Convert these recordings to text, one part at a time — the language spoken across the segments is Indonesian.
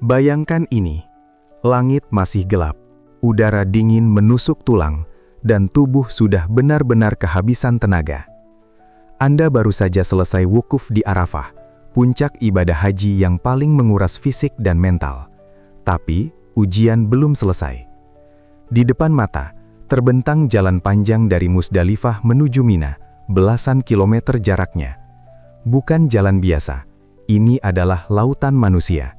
Bayangkan ini, langit masih gelap, udara dingin menusuk tulang, dan tubuh sudah benar-benar kehabisan tenaga. Anda baru saja selesai wukuf di Arafah, puncak ibadah haji yang paling menguras fisik dan mental. Tapi, ujian belum selesai. Di depan mata, terbentang jalan panjang dari Musdalifah menuju Mina, belasan kilometer jaraknya. Bukan jalan biasa, ini adalah lautan manusia.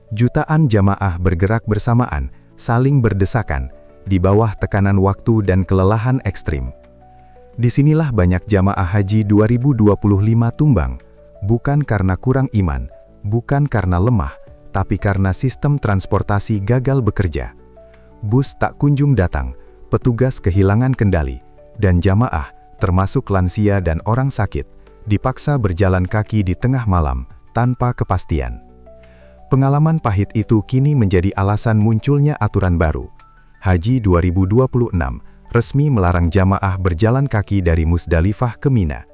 Jutaan jamaah bergerak bersamaan, saling berdesakan, di bawah tekanan waktu dan kelelahan ekstrim. Disinilah banyak jamaah haji 2025 tumbang, bukan karena kurang iman, bukan karena lemah, tapi karena sistem transportasi gagal bekerja. Bus tak kunjung datang, petugas kehilangan kendali, dan jamaah, termasuk lansia dan orang sakit, dipaksa berjalan kaki di tengah malam, tanpa kepastian. Pengalaman pahit itu kini menjadi alasan munculnya aturan baru. Haji 2026 resmi melarang jamaah berjalan kaki dari Musdalifah ke Mina.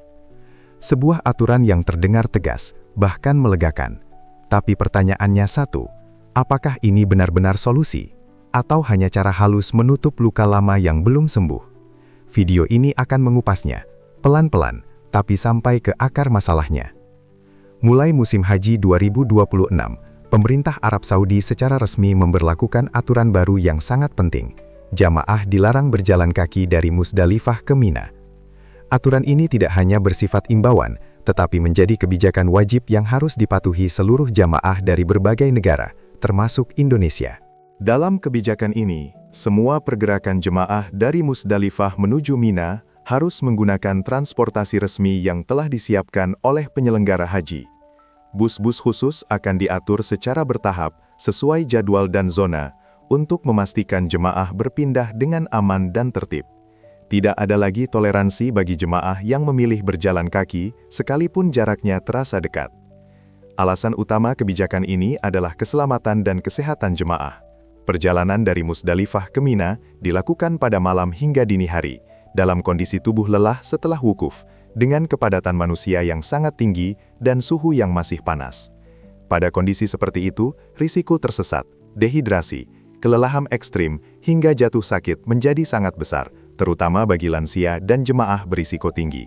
Sebuah aturan yang terdengar tegas, bahkan melegakan. Tapi pertanyaannya satu, apakah ini benar-benar solusi? Atau hanya cara halus menutup luka lama yang belum sembuh? Video ini akan mengupasnya, pelan-pelan, tapi sampai ke akar masalahnya. Mulai musim haji 2026, pemerintah Arab Saudi secara resmi memberlakukan aturan baru yang sangat penting. Jamaah dilarang berjalan kaki dari Musdalifah ke Mina. Aturan ini tidak hanya bersifat imbauan, tetapi menjadi kebijakan wajib yang harus dipatuhi seluruh jamaah dari berbagai negara, termasuk Indonesia. Dalam kebijakan ini, semua pergerakan jemaah dari Musdalifah menuju Mina harus menggunakan transportasi resmi yang telah disiapkan oleh penyelenggara haji. Bus-bus khusus akan diatur secara bertahap sesuai jadwal dan zona untuk memastikan jemaah berpindah dengan aman dan tertib. Tidak ada lagi toleransi bagi jemaah yang memilih berjalan kaki sekalipun jaraknya terasa dekat. Alasan utama kebijakan ini adalah keselamatan dan kesehatan jemaah. Perjalanan dari Musdalifah ke Mina dilakukan pada malam hingga dini hari, dalam kondisi tubuh lelah setelah wukuf, dengan kepadatan manusia yang sangat tinggi dan suhu yang masih panas. Pada kondisi seperti itu, risiko tersesat, dehidrasi, kelelahan ekstrim, hingga jatuh sakit menjadi sangat besar, terutama bagi lansia dan jemaah berisiko tinggi.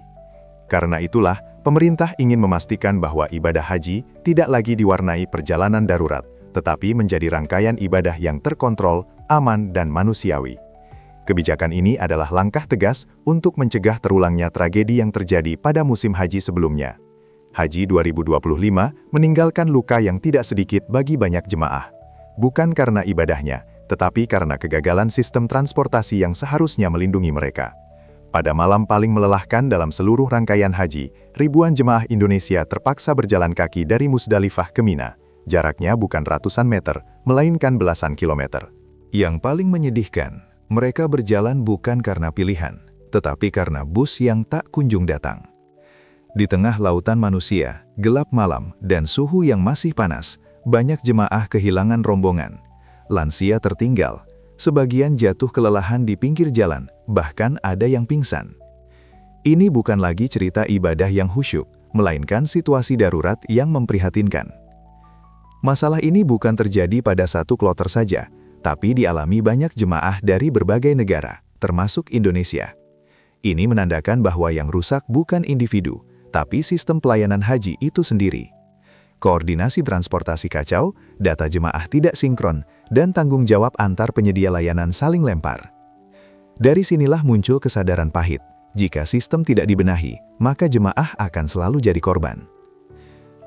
Karena itulah, pemerintah ingin memastikan bahwa ibadah haji tidak lagi diwarnai perjalanan darurat, tetapi menjadi rangkaian ibadah yang terkontrol, aman, dan manusiawi. Kebijakan ini adalah langkah tegas untuk mencegah terulangnya tragedi yang terjadi pada musim haji sebelumnya. Haji 2025 meninggalkan luka yang tidak sedikit bagi banyak jemaah. Bukan karena ibadahnya, tetapi karena kegagalan sistem transportasi yang seharusnya melindungi mereka. Pada malam paling melelahkan dalam seluruh rangkaian haji, ribuan jemaah Indonesia terpaksa berjalan kaki dari Musdalifah ke Mina. Jaraknya bukan ratusan meter, melainkan belasan kilometer. Yang paling menyedihkan, mereka berjalan bukan karena pilihan, tetapi karena bus yang tak kunjung datang. Di tengah lautan manusia, gelap malam, dan suhu yang masih panas, banyak jemaah kehilangan rombongan. Lansia tertinggal, sebagian jatuh kelelahan di pinggir jalan, bahkan ada yang pingsan. Ini bukan lagi cerita ibadah yang khusyuk, melainkan situasi darurat yang memprihatinkan. Masalah ini bukan terjadi pada satu kloter saja, tapi dialami banyak jemaah dari berbagai negara, termasuk Indonesia. Ini menandakan bahwa yang rusak bukan individu, tapi sistem pelayanan haji itu sendiri. Koordinasi transportasi kacau, data jemaah tidak sinkron, dan tanggung jawab antar penyedia layanan saling lempar. Dari sinilah muncul kesadaran pahit, jika sistem tidak dibenahi, maka jemaah akan selalu jadi korban.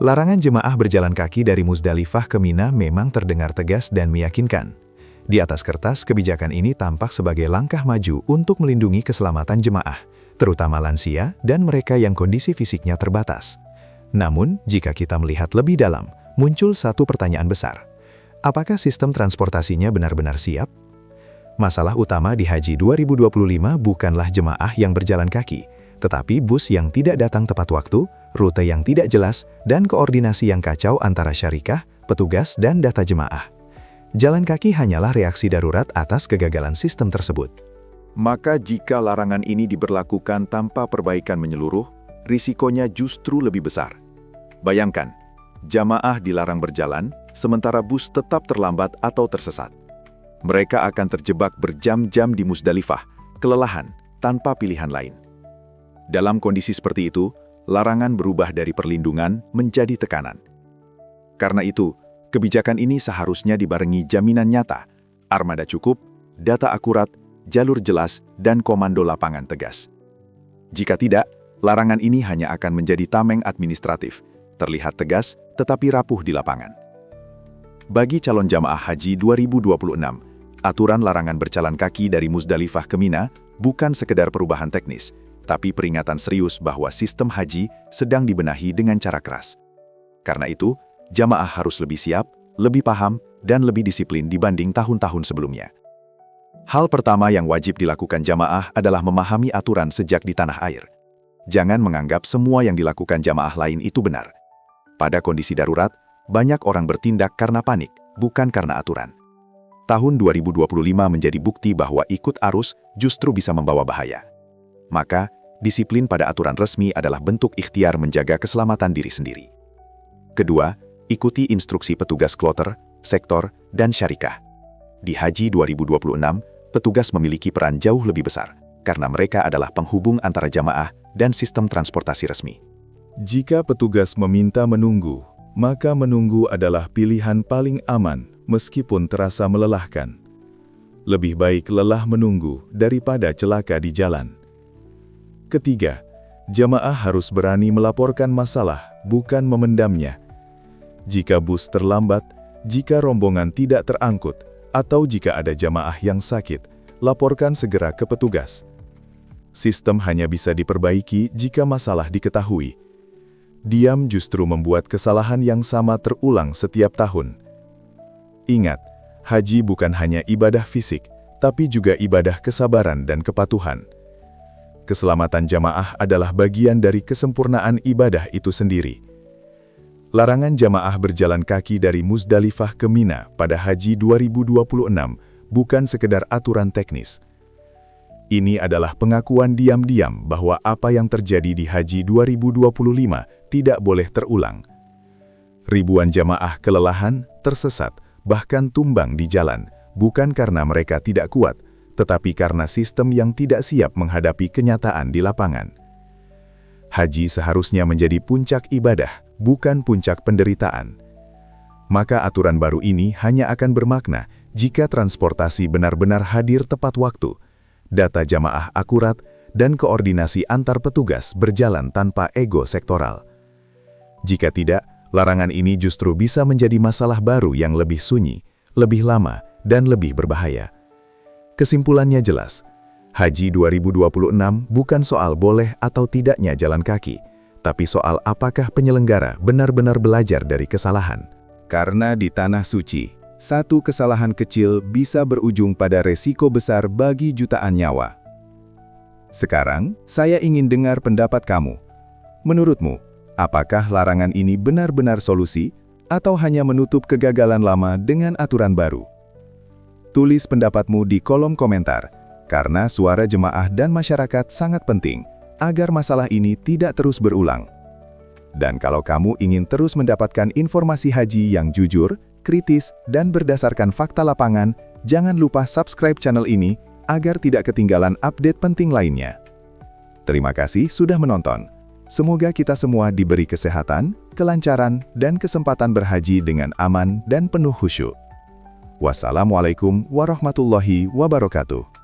Larangan jemaah berjalan kaki dari Musdalifah ke Mina memang terdengar tegas dan meyakinkan. Di atas kertas, kebijakan ini tampak sebagai langkah maju untuk melindungi keselamatan jemaah, terutama lansia dan mereka yang kondisi fisiknya terbatas. Namun, jika kita melihat lebih dalam, muncul satu pertanyaan besar. Apakah sistem transportasinya benar-benar siap? Masalah utama di Haji 2025 bukanlah jemaah yang berjalan kaki, tetapi bus yang tidak datang tepat waktu, rute yang tidak jelas, dan koordinasi yang kacau antara syarikah, petugas, dan data jemaah. Jalan kaki hanyalah reaksi darurat atas kegagalan sistem tersebut. Maka jika larangan ini diberlakukan tanpa perbaikan menyeluruh, risikonya justru lebih besar. Bayangkan, jamaah dilarang berjalan, sementara bus tetap terlambat atau tersesat. Mereka akan terjebak berjam-jam di Musdalifah, kelelahan, tanpa pilihan lain. Dalam kondisi seperti itu, larangan berubah dari perlindungan menjadi tekanan. Karena itu, kebijakan ini seharusnya dibarengi jaminan nyata, armada cukup, data akurat, jalur jelas, dan komando lapangan tegas. Jika tidak, larangan ini hanya akan menjadi tameng administratif, terlihat tegas tetapi rapuh di lapangan. Bagi calon jamaah haji 2026, aturan larangan berjalan kaki dari Musdalifah ke Mina bukan sekedar perubahan teknis, tapi peringatan serius bahwa sistem haji sedang dibenahi dengan cara keras. Karena itu, jamaah harus lebih siap, lebih paham, dan lebih disiplin dibanding tahun-tahun sebelumnya. Hal pertama yang wajib dilakukan jamaah adalah memahami aturan sejak di tanah air. Jangan menganggap semua yang dilakukan jamaah lain itu benar. Pada kondisi darurat, banyak orang bertindak karena panik, bukan karena aturan. Tahun 2025 menjadi bukti bahwa ikut arus justru bisa membawa bahaya. Maka, disiplin pada aturan resmi adalah bentuk ikhtiar menjaga keselamatan diri sendiri. Kedua, ikuti instruksi petugas kloter, sektor, dan syarikah. Di Haji 2026, petugas memiliki peran jauh lebih besar, karena mereka adalah penghubung antara jamaah dan sistem transportasi resmi. Jika petugas meminta menunggu, maka menunggu adalah pilihan paling aman meskipun terasa melelahkan. Lebih baik lelah menunggu daripada celaka di jalan. Ketiga, jamaah harus berani melaporkan masalah, bukan memendamnya. Jika bus terlambat, jika rombongan tidak terangkut, atau jika ada jamaah yang sakit, laporkan segera ke petugas. Sistem hanya bisa diperbaiki jika masalah diketahui. Diam justru membuat kesalahan yang sama terulang setiap tahun. Ingat, haji bukan hanya ibadah fisik, tapi juga ibadah kesabaran dan kepatuhan. Keselamatan jamaah adalah bagian dari kesempurnaan ibadah itu sendiri. Larangan jamaah berjalan kaki dari Musdalifah ke Mina pada Haji 2026 bukan sekedar aturan teknis. Ini adalah pengakuan diam-diam bahwa apa yang terjadi di Haji 2025 tidak boleh terulang. Ribuan jamaah kelelahan, tersesat, bahkan tumbang di jalan, bukan karena mereka tidak kuat, tetapi karena sistem yang tidak siap menghadapi kenyataan di lapangan. Haji seharusnya menjadi puncak ibadah, bukan puncak penderitaan. Maka aturan baru ini hanya akan bermakna jika transportasi benar-benar hadir tepat waktu, data jamaah akurat, dan koordinasi antar petugas berjalan tanpa ego sektoral. Jika tidak, larangan ini justru bisa menjadi masalah baru yang lebih sunyi, lebih lama, dan lebih berbahaya. Kesimpulannya jelas, Haji 2026 bukan soal boleh atau tidaknya jalan kaki, tapi soal apakah penyelenggara benar-benar belajar dari kesalahan. Karena di Tanah Suci, satu kesalahan kecil bisa berujung pada resiko besar bagi jutaan nyawa. Sekarang, saya ingin dengar pendapat kamu. Menurutmu, apakah larangan ini benar-benar solusi, atau hanya menutup kegagalan lama dengan aturan baru? Tulis pendapatmu di kolom komentar, karena suara jemaah dan masyarakat sangat penting agar masalah ini tidak terus berulang. Dan kalau kamu ingin terus mendapatkan informasi haji yang jujur, kritis, dan berdasarkan fakta lapangan, jangan lupa subscribe channel ini agar tidak ketinggalan update penting lainnya. Terima kasih sudah menonton. Semoga kita semua diberi kesehatan, kelancaran, dan kesempatan berhaji dengan aman dan penuh khusyuk. Wassalamualaikum warahmatullahi wabarakatuh.